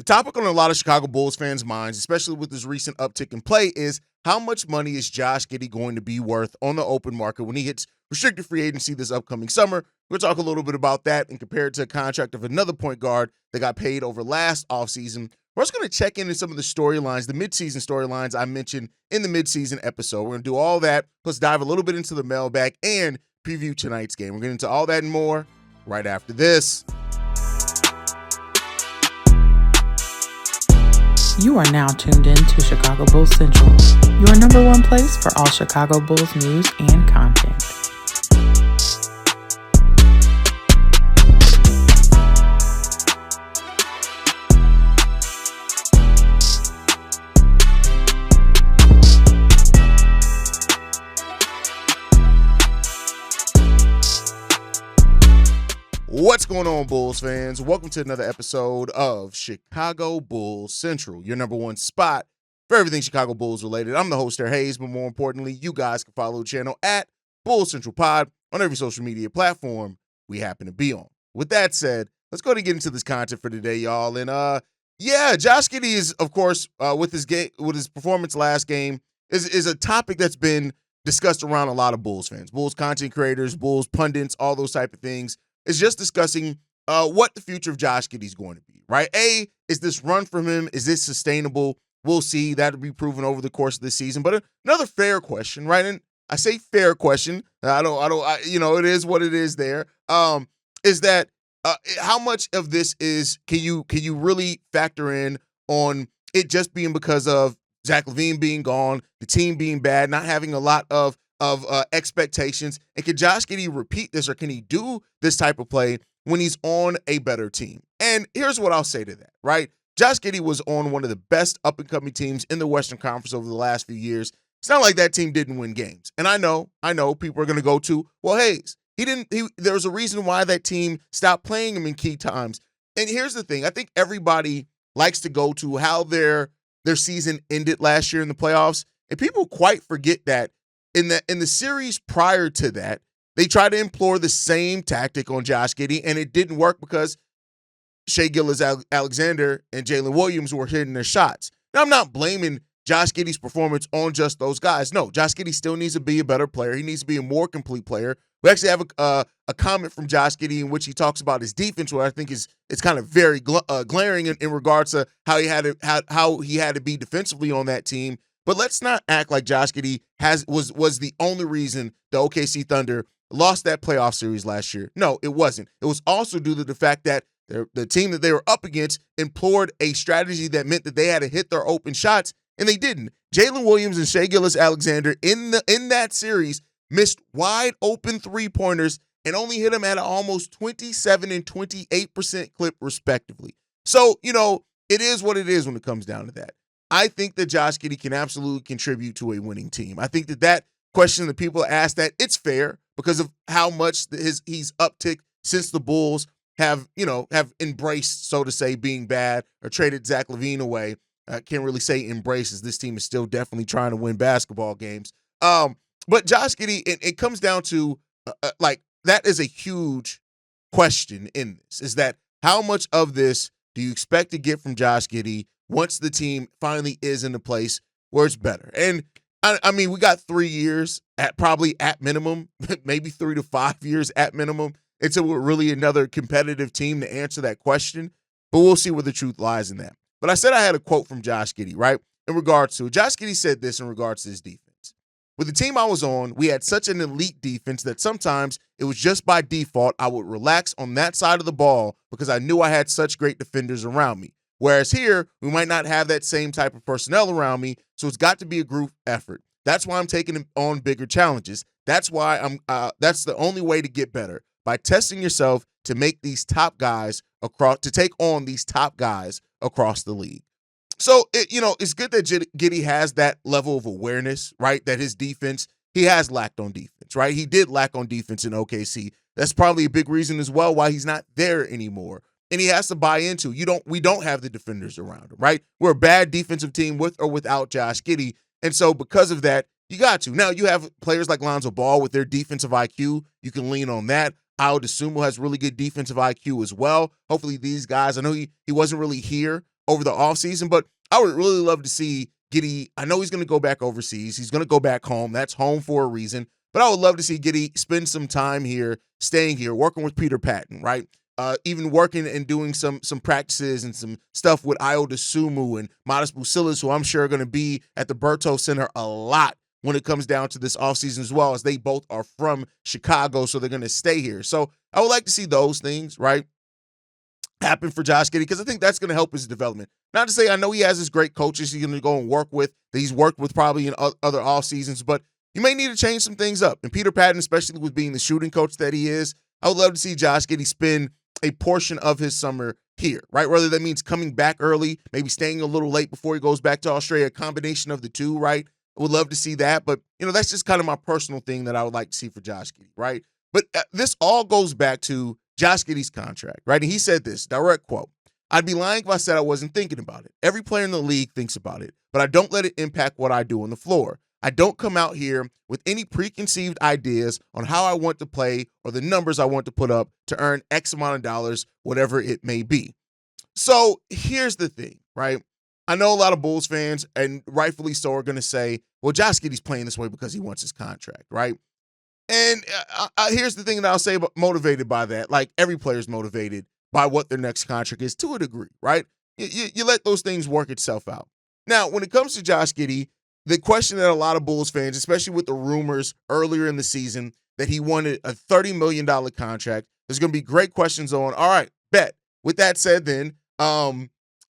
The topic on a lot of Chicago Bulls fans' minds, especially with this recent uptick in play, is how much money is Josh Giddey going to be worth on the open market when he hits restricted free agency this upcoming summer? We'll talk a little bit about that and compare it to a contract of another point guard that got paid over last offseason. We're also going to check into some of the storylines, the midseason storylines I mentioned in the midseason episode. We're going to do all that, plus dive a little bit into the mailbag and preview tonight's game. We're getting into all that and more right after this. You are now tuned in to Chicago Bulls Central, your number one place for all Chicago Bulls news and content. What's going on, Bulls fans? Welcome to another episode of Chicago Bulls Central, your number one spot for everything Chicago Bulls related. I'm the host there, Hayes, but more importantly, you guys can follow the channel at Bulls Central Pod on every social media platform we happen to be on. With that said, let's go ahead and get into this content for today, y'all. And Josh Giddey is, of course, with his performance last game, is a topic that's been discussed around a lot of Bulls fans, Bulls content creators, Bulls pundits, all those type of things. Is just discussing what the future of Josh Giddey is going to be, right? Is this run from him? Is this sustainable? We'll see. That'll be proven over the course of the season. But another fair question, right? And I say fair question. It is what it is there. Is that how much of this is, can you really factor in on it just being because of Zach LaVine being gone, the team being bad, not having a lot of expectations, and can Josh Giddey repeat this, or can he do this type of play when he's on a better team? And here's what I'll say to that, right? Josh Giddey was on one of the best up-and-coming teams in the Western Conference over the last few years. It's not like that team didn't win games. And I know people are going to go to, well, Hayes, there was a reason why that team stopped playing him in key times. And here's the thing. I think everybody likes to go to how their season ended last year in the playoffs, and people quite forget that in the series prior to that, they tried to employ the same tactic on Josh Giddey, and it didn't work because Shai Gilgeous-Alexander and Jalen Williams were hitting their shots. Now, I'm not blaming Josh Giddey's performance on just those guys. No, Josh Giddey still needs to be a better player. He needs to be a more complete player. We actually have a comment from Josh Giddey in which he talks about his defense, where I think it's kind of very glaring in regards to how he had to be defensively on that team. But let's not act like Josh Giddey was the only reason the OKC Thunder lost that playoff series last year. No, it wasn't. It was also due to the fact that the team that they were up against employed a strategy that meant that they had to hit their open shots, and they didn't. Jalen Williams and Shai Gilgeous-Alexander in that series missed wide open three-pointers and only hit them at an almost 27 and 28% clip, respectively. So, it is what it is when it comes down to that. I think that Josh Giddey can absolutely contribute to a winning team. I think that question that people ask, that it's fair because of how much he's upticked since the Bulls have embraced, so to say, being bad or traded Zach LaVine away. I can't really say embraces. This team is still definitely trying to win basketball games. But Josh Giddey, it comes down to that is a huge question in this, is that how much of this do you expect to get from Josh Giddey once the team finally is in a place where it's better? And I mean, we got 3 years at minimum, maybe 3 to 5 years at minimum until we're really another competitive team to answer that question. But we'll see where the truth lies in that. But I said I had a quote from Josh Giddey, right? In regards to Josh Giddey said this in regards to his defense. With the team I was on, we had such an elite defense that sometimes it was just by default I would relax on that side of the ball because I knew I had such great defenders around me. Whereas here, we might not have that same type of personnel around me, so it's got to be a group effort. That's why I'm taking on bigger challenges. That's why that's the only way to get better, by testing yourself to make these top guys to take on these top guys across the league. So, it's good that Giddey has that level of awareness, right? That his defense, he has lacked on defense, right? He did lack on defense in OKC. That's probably a big reason as well why he's not there anymore. And he has to buy into, we don't have the defenders around him, right? We're a bad defensive team with or without Josh Giddey. And so because of that, you got to. Now, you have players like Lonzo Ball with their defensive IQ. You can lean on that. Dosunmu has really good defensive IQ as well. Hopefully these guys, I know he wasn't really here over the offseason, but I would really love to see Giddey. I know he's going to go back overseas. He's going to go back home. That's home for a reason. But I would love to see Giddey spend some time here, staying here, working with Peter Patton, right? Even working and doing some practices and some stuff with Dosunmu and Modest Bucilis, who I'm sure are going to be at the Berto Center a lot when it comes down to this offseason as well, as they both are from Chicago, so they're going to stay here. So I would like to see those things, right, happen for Josh Giddey, because I think that's going to help his development. Not to say I know he has his great coaches he's going to go and work with, that he's worked with probably in other off seasons, but you may need to change some things up. And Peter Patton, especially with being the shooting coach that he is, I would love to see Josh Giddey spend a portion of his summer here, right? Whether that means coming back early, maybe staying a little late before he goes back to Australia, a combination of the two, right? I would love to see that, but that's just kind of my personal thing that I would like to see for Josh Giddey, right? But this all goes back to Josh Giddey's contract, right? And he said this, direct quote, "I'd be lying if I said I wasn't thinking about it. Every player in the league thinks about it, but I don't let it impact what I do on the floor. I don't come out here with any preconceived ideas on how I want to play or the numbers I want to put up to earn X amount of dollars, whatever it may be." So here's the thing, right? I know a lot of Bulls fans, and rightfully so, are going to say, well, Josh Giddey's playing this way because he wants his contract, right? And here's the thing that I'll say about motivated by that. Like, every player's motivated by what their next contract is to a degree, right? You let those things work itself out. Now, when it comes to Josh Giddey, the question that a lot of Bulls fans, especially with the rumors earlier in the season that he wanted a $30 million contract, there's going to be great questions on, all right, bet. With that said, then,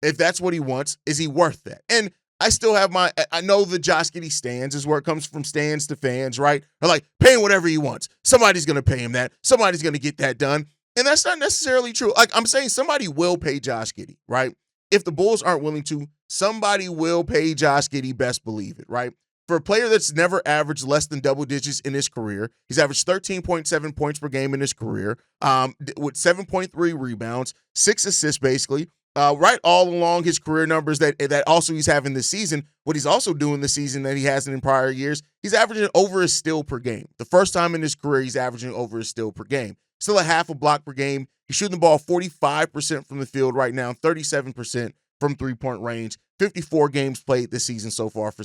if that's what he wants, is he worth that? And I still have I know the Josh Giddey stands is where it comes from, stands to fans, right? They're like, pay him whatever he wants. Somebody's going to pay him that. Somebody's going to get that done. And that's not necessarily true. Like, I'm saying somebody will pay Josh Giddey, right? If the Bulls aren't willing to, somebody will pay Josh Giddey, best believe it, right? For a player that's never averaged less than double digits in his career, he's averaged 13.7 points per game in his career, with 7.3 rebounds, 6 assists basically, right all along his career numbers that also he's having this season. What he's also doing this season that he hasn't in prior years, he's averaging over a steal per game. The first time in his career, he's averaging over a steal per game. Still a half a block per game. He's shooting the ball 45% from the field right now, 37% from three-point range. 54 games played this season so far for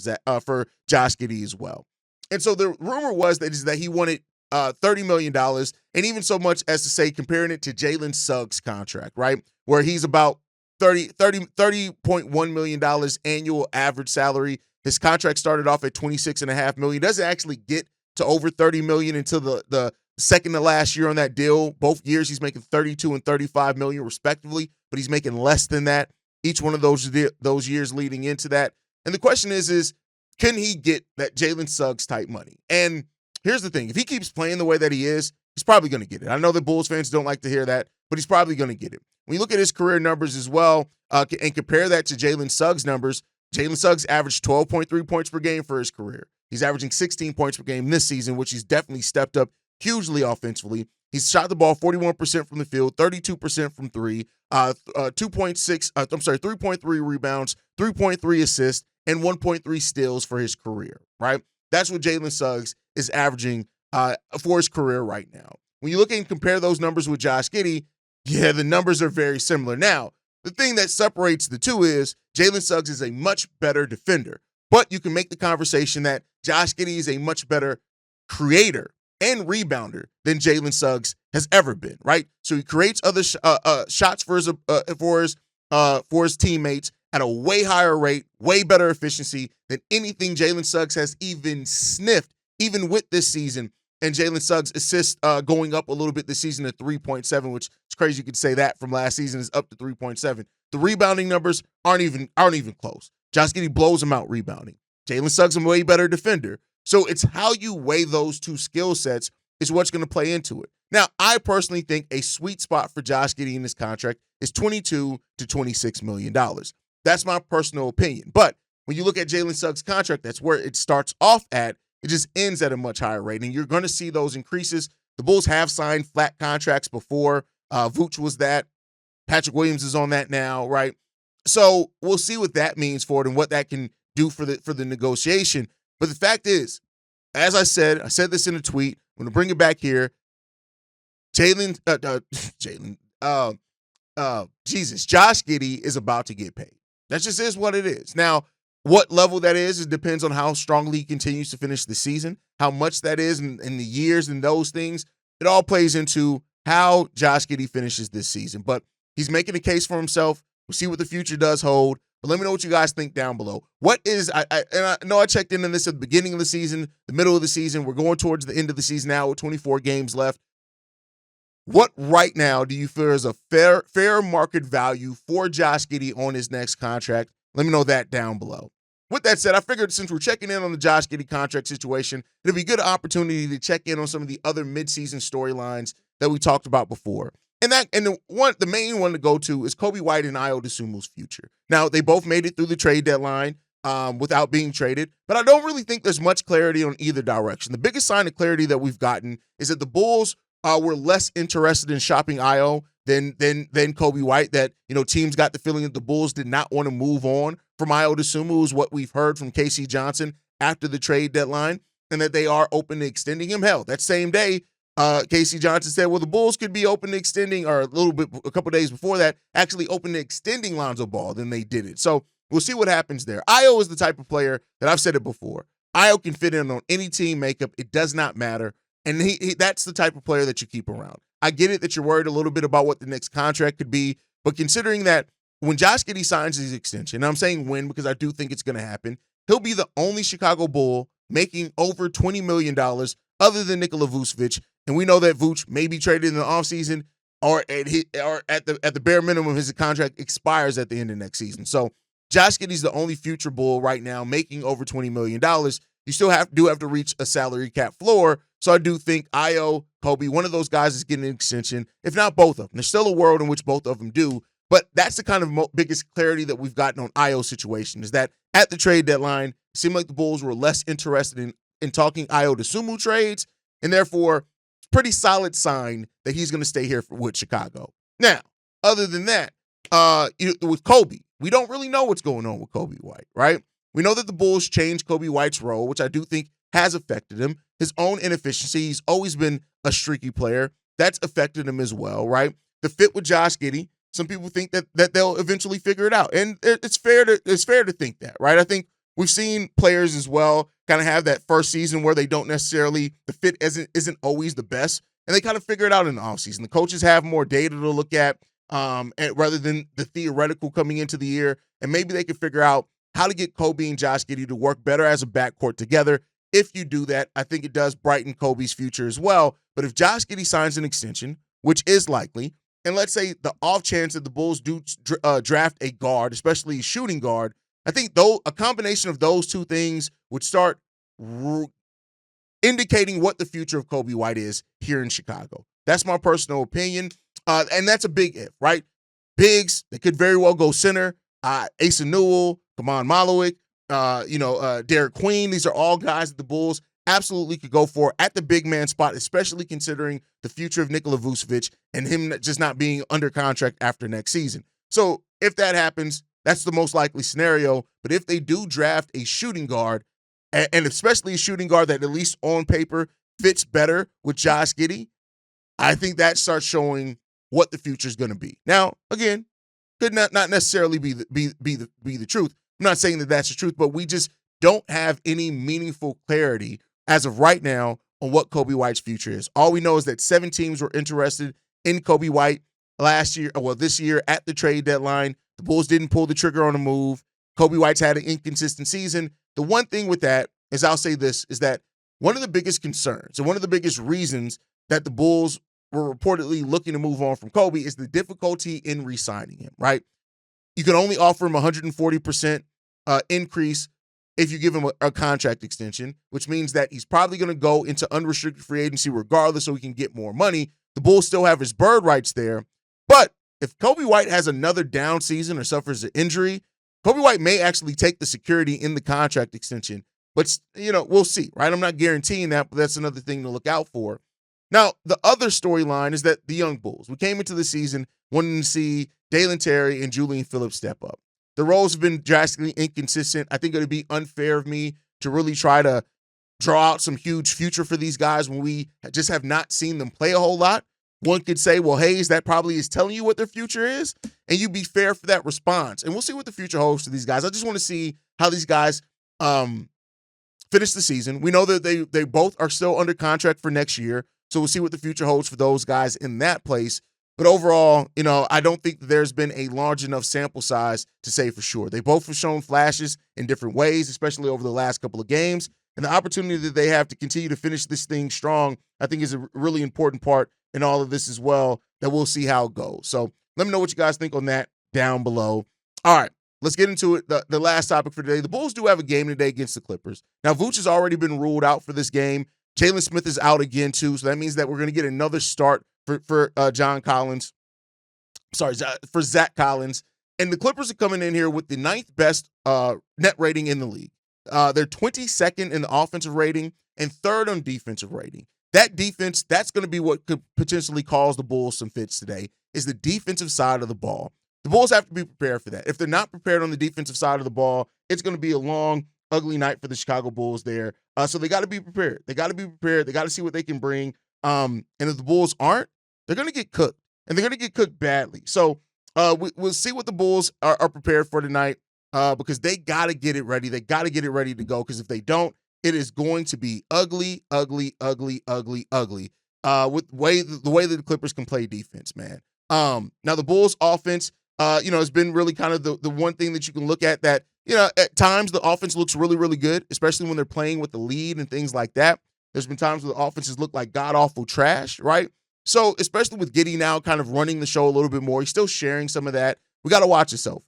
Josh Giddey as well. And so the rumor was that he wanted $30 million, and even so much as to say, comparing it to Jalen Suggs' contract, right, where he's about $30.1 million annual average salary. His contract started off at $26.5 million. Doesn't actually get to over $30 million until the second to last year on that deal. Both years he's making $32 and $35 million respectively, but he's making less than that each one of those years leading into that. And the question is can he get that Jalen Suggs type money? And here's the thing. If he keeps playing the way that he is, he's probably going to get it. I know that Bulls fans don't like to hear that, but he's probably going to get it. When you look at his career numbers as well, and compare that to Jalen Suggs' numbers, Jalen Suggs averaged 12.3 points per game for his career. He's averaging 16 points per game this season, which he's definitely stepped up hugely offensively. He's shot the ball 41% from the field, 32% from three, 3.3 rebounds, 3.3 assists, and 1.3 steals for his career, right? That's what Jalen Suggs is averaging for his career right now. When you look and compare those numbers with Josh Giddey, yeah, the numbers are very similar. Now, the thing that separates the two is Jalen Suggs is a much better defender, but you can make the conversation that Josh Giddey is a much better creator and rebounder than Jalen Suggs has ever been, right? So he creates other shots for his teammates at a way higher rate, way better efficiency than anything Jalen Suggs has even sniffed, even with this season. And Jalen Suggs' assists going up a little bit this season to 3.7, which is crazy. You could say that from last season is up to 3.7. The rebounding numbers aren't even close. Josh Giddey blows him out rebounding. Jalen Suggs is a way better defender. So it's how you weigh those two skill sets is what's going to play into it. Now, I personally think a sweet spot for Josh Giddey in this contract is $22 to $26 million. That's my personal opinion. But when you look at Jalen Suggs' contract, that's where it starts off at. It just ends at a much higher rate, and you're going to see those increases. The Bulls have signed flat contracts before. Vooch was that. Patrick Williams is on that now, right? So we'll see what that means for it and what that can do for the negotiation. But the fact is, as I said this in a tweet, I'm going to bring it back here. Josh Giddey is about to get paid. That just is what it is. Now, what level that is, it depends on how strongly he continues to finish the season, how much that is in the years and those things. It all plays into how Josh Giddey finishes this season. But he's making a case for himself. We'll see what the future does hold. But let me know what you guys think down below. What is, and I know I checked in on this at the beginning of the season, the middle of the season. We're going towards the end of the season now with 24 games left. What right now do you feel is a fair market value for Josh Giddey on his next contract? Let me know that down below. With that said, I figured since we're checking in on the Josh Giddey contract situation, it'll be a good opportunity to check in on some of the other midseason storylines that we talked about before. And the main one to go to is Coby White and Dosunmu's future. Now, they both made it through the trade deadline without being traded, but I don't really think there's much clarity on either direction. The biggest sign of clarity that we've gotten is that the Bulls were less interested in shopping Io than Coby White, that, teams got the feeling that the Bulls did not want to move on from Dosunmu, is what we've heard from K.C. Johnson after the trade deadline, and that they are open to extending him. Hell, that same day, K.C. Johnson said, well, the Bulls could be open to extending, or a couple days before that, actually open to extending Lonzo Ball. Then they did it. So we'll see what happens there. Io is the type of player that I've said it before. Io can fit in on any team makeup. It does not matter. And that's the type of player that you keep around. I get it that you're worried a little bit about what the next contract could be, but considering that when Josh Giddey signs his extension, and I'm saying when because I do think it's going to happen, he'll be the only Chicago Bull making over $20 million other than Nikola Vucevic. And we know that Vuce may be traded in the offseason or at the bare minimum, his contract expires at the end of next season. So Josh Giddey's the only future Bull right now making over $20 million. You still have to reach a salary cap floor. So I do think Io, Coby, one of those guys is getting an extension, if not both of them. There's still a world in which both of them do. But that's the kind of biggest clarity that we've gotten on Io's situation, is that at the trade deadline, it seemed like the Bulls were less interested in talking Dosunmu trades, and therefore, pretty solid sign that he's going to stay here with Chicago. Now, other than that, with Coby, we don't really know what's going on with Coby White, right? We know that the Bulls changed Coby White's role, which I do think has affected him. His own inefficiency, he's always been a streaky player. That's affected him as well, right? The fit with Josh Giddey, some people think that they'll eventually figure it out. And it's fair to think that, right? I think we've seen players as well kind of have that first season where they don't necessarily, the fit isn't always the best, and they kind of figure it out in the offseason. The coaches have more data to look at rather than the theoretical coming into the year, and maybe they can figure out how to get Coby and Josh Giddey to work better as a backcourt together. If you do that, I think it does brighten Coby's future as well. But if Josh Giddey signs an extension, which is likely, and let's say the off chance that the Bulls do draft a guard, especially a shooting guard, I think a combination of those two things would start indicating what the future of Coby White is here in Chicago. That's my personal opinion, and that's a big if, right? Bigs, they could very well go center. Asa Newell, Kaman Malowick, Derek Queen. These are all guys that the Bulls absolutely could go for at the big man spot, especially considering the future of Nikola Vucevic and him just not being under contract after next season. So if that happens, that's the most likely scenario. But if they do draft a shooting guard, and especially a shooting guard that at least on paper fits better with Josh Giddey, I think that starts showing what the future is going to be. Now, again, could not necessarily be the truth. I'm not saying that that's the truth, but we just don't have any meaningful clarity as of right now on what Coby White's future is. All we know is that 7 teams were interested in Coby White this year at the trade deadline. The Bulls didn't pull the trigger on a move. Coby White's had an inconsistent season. The one thing with that is, I'll say this, is that one of the biggest concerns and one of the biggest reasons that the Bulls were reportedly looking to move on from Coby is the difficulty in re-signing him, right? You can only offer him 140% increase if you give him a contract extension, which means that he's probably going to go into unrestricted free agency regardless so he can get more money. The Bulls still have his bird rights there. But if Coby White has another down season or suffers an injury, Coby White may actually take the security in the contract extension. But, we'll see, right? I'm not guaranteeing that, but that's another thing to look out for. Now, the other storyline is that the young Bulls, we came into the season wanting to see Dalen Terry and Julian Phillips step up. The roles have been drastically inconsistent. I think it would be unfair of me to really try to draw out some huge future for these guys when we just have not seen them play a whole lot. one could say, well, Hayes, that probably is telling you what their future is, and you be fair for that response. And we'll see what the future holds for these guys. I just want to see how these guys finish the season. We know that they both are still under contract for next year, so we'll see what the future holds for those guys in that place. But overall, I don't think that there's been a large enough sample size to say for sure. They both have shown flashes in different ways, especially over the last couple of games. And the opportunity that they have to continue to finish this thing strong, I think, is a really important part in all of this as well, that we'll see how it goes. So let me know what you guys think on that down below. All right, let's get into it. The last topic for today. The Bulls do have a game today against the Clippers. Now, Vooch has already been ruled out for this game. Jalen Smith is out again, too, so that means that we're going to get another start for John Collins. Sorry, for Zach Collins. And the Clippers are coming in here with the 9th best net rating in the league. They're 22nd in the offensive rating and 3rd on defensive rating. That defense, that's going to be what could potentially cause the Bulls some fits today, is the defensive side of the ball. The Bulls have to be prepared for that. If they're not prepared on the defensive side of the ball, it's going to be a long, ugly night for the Chicago Bulls there. So they got to be prepared. They got to be prepared. They got to see what they can bring. And if the Bulls aren't, they're going to get cooked. And they're going to get cooked badly. So we'll see what the Bulls are prepared for tonight, because they got to get it ready. They got to get it ready to go, because if they don't, it is going to be ugly, ugly, ugly, ugly, ugly, with the way that the Clippers can play defense, man. Now, the Bulls' offense, has been really kind of the one thing that you can look at that, at times the offense looks really, really good, especially when they're playing with the lead and things like that. There's been times where the offenses look like god-awful trash, right? So, especially with Giddy now kind of running the show a little bit more, he's still sharing some of that. We got to watch yourself.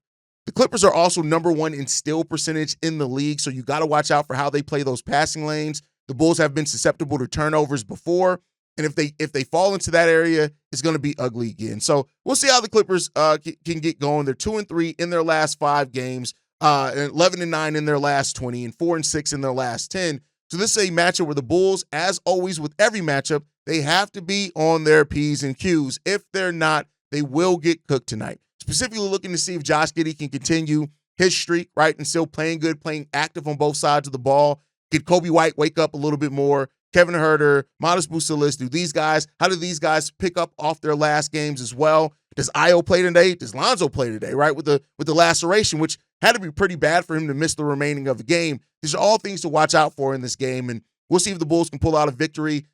The Clippers are also number 1 in steal percentage in the league, so you got to watch out for how they play those passing lanes. The Bulls have been susceptible to turnovers before, and if they fall into that area, it's going to be ugly again. So we'll see how the Clippers can get going. They're 2-3 in their last 5 games, and 11-9 in their last 20, and 4-6 in their last 10. So this is a matchup where the Bulls, as always with every matchup, they have to be on their P's and Q's. If they're not, they will get cooked tonight. Specifically looking to see if Josh Giddey can continue his streak, right, and still playing good, playing active on both sides of the ball. Get Coby White wake up a little bit more. Kevin Huerter, Modest Bucelis, how do these guys pick up off their last games as well? Does Io play today? Does Lonzo play today, right, with the laceration, which had to be pretty bad for him to miss the remaining of the game. These are all things to watch out for in this game, and we'll see if the Bulls can pull out a victory.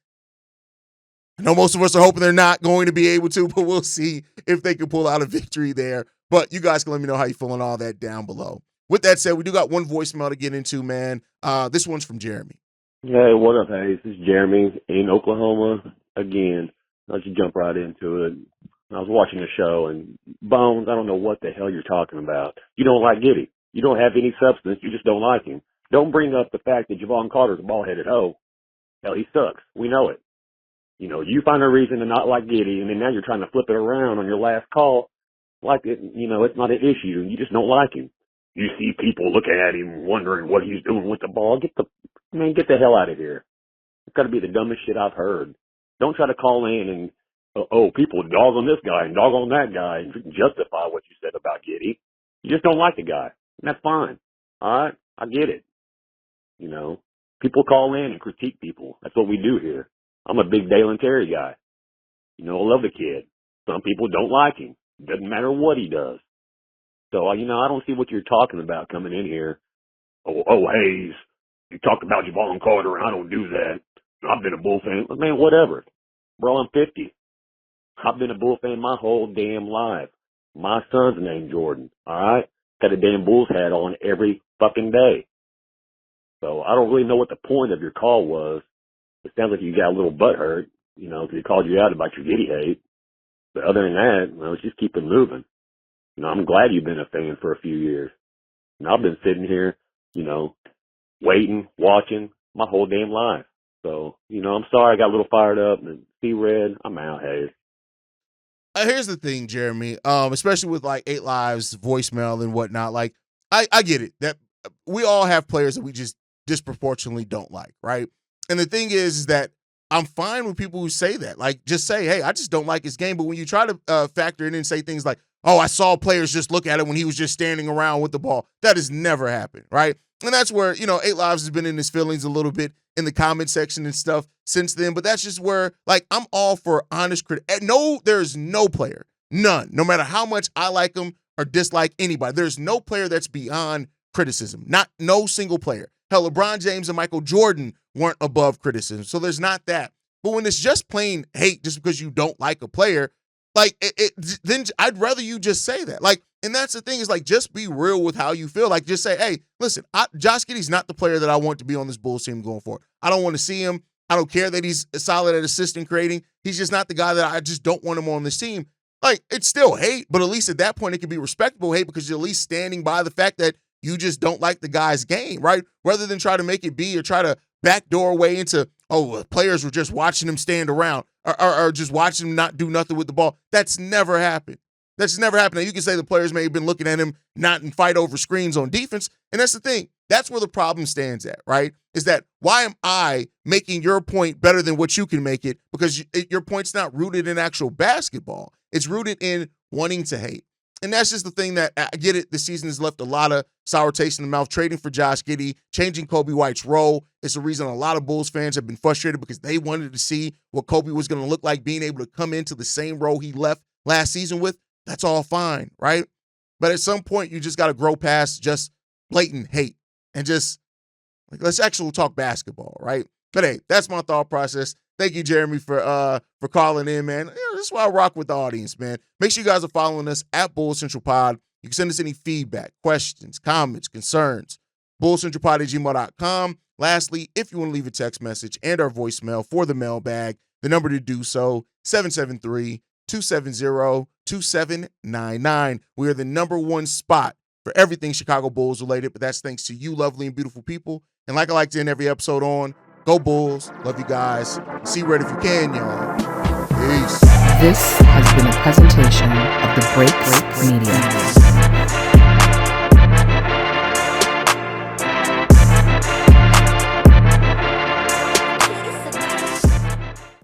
I know most of us are hoping they're not going to be able to, but we'll see if they can pull out a victory there. But you guys can let me know how you feel on all that down below. With that said, we do got one voicemail to get into, man. This one's from Jeremy. Hey, what up, Hayes? This is Jeremy in Oklahoma again. I'll just jump right into it. I was watching the show, and Bones, I don't know what the hell you're talking about. You don't like Giddy. You don't have any substance. You just don't like him. Don't bring up the fact that Javon Carter's a ball-headed hoe. Hell, he sucks. We know it. You find a reason to not like Giddy, and then now you're trying to flip it around on your last call like it's not an issue. You just don't like him. You see people looking at him wondering what he's doing with the ball. Get the hell out of here. It's got to be the dumbest shit I've heard. Don't try to call in and, people dog on this guy and dog on that guy and justify what you said about Giddy. You just don't like the guy. And that's fine. All right? I get it. People call in and critique people. That's what we do here. I'm a big Dalen Terry guy. I love the kid. Some people don't like him. Doesn't matter what he does. So, I don't see what you're talking about coming in here. Hayes, you talked about Javon Carter, and I don't do that. I've been a Bull fan. Man, whatever. Bro, I'm 50. I've been a Bull fan my whole damn life. My son's named Jordan, all right? Got a damn Bulls hat on every fucking day. So I don't really know what the point of your call was. It sounds like you got a little butthurt, because he called you out about your Giddy hate. But other than that, let's just keep it moving. I'm glad you've been a fan for a few years. And I've been sitting here, waiting, watching my whole damn life. So, I'm sorry I got a little fired up and see red. I'm out, Hayes. Here's the thing, Jeremy, especially with like 8 Lives voicemail and whatnot. Like, I get it that we all have players that we just disproportionately don't like, right? And the thing is that I'm fine with people who say that. Like, just say, hey, I just don't like his game. But when you try to factor in and say things like, oh, I saw players just look at it when he was just standing around with the ball, that has never happened, right? And that's where, 8 Lives has been in his feelings a little bit in the comment section and stuff since then. But that's just where, I'm all for honest critique. No, there's no player, none, no matter how much I like him or dislike anybody. There's no player that's beyond criticism. No single player. Hell, LeBron James and Michael Jordan weren't above criticism. So there's not that. But when it's just plain hate just because you don't like a player, then I'd rather you just say that. And that's the thing is just be real with how you feel. Just say, hey, listen, Josh Giddey's not the player that I want to be on this Bulls team going forward. I don't want to see him. I don't care that he's solid at assistant creating. He's just not the guy that I just don't want him on this team. It's still hate, but at least at that point it can be respectable hate because you're at least standing by the fact that you just don't like the guy's game, right? Rather than try to make it be or try to backdoor way into, players were just watching him stand around or just watching him not do nothing with the ball. That's never happened. That's never happened. Now, you can say the players may have been looking at him not and fight over screens on defense, and that's the thing. That's where the problem stands at, right? Is that why am I making your point better than what you can make it? Because your point's not rooted in actual basketball. It's rooted in wanting to hate. And that's just the thing that I get it. The season has left a lot of sour taste in the mouth. Trading for Josh Giddey, changing Coby White's role is the reason a lot of Bulls fans have been frustrated because they wanted to see what Coby was going to look like, being able to come into the same role he left last season with. That's all fine, right? But at some point, you just got to grow past just blatant hate and just let's actually talk basketball, right? But hey, that's my thought process. Thank you, Jeremy, for calling in, man. This is why I rock with the audience, man. Make sure you guys are following us at Bulls Central Pod. You can send us any feedback, questions, comments, concerns, bullscentralpod@gmail.com. Lastly, if you want to leave a text message and our voicemail for the mailbag, the number to do so, 773-270-2799. We are the number one spot for everything Chicago Bulls related, but that's thanks to you lovely and beautiful people. And like I like to end every episode on, go Bulls. Love you guys. See red if you can, y'all. Peace. This has been a presentation of the Break Media.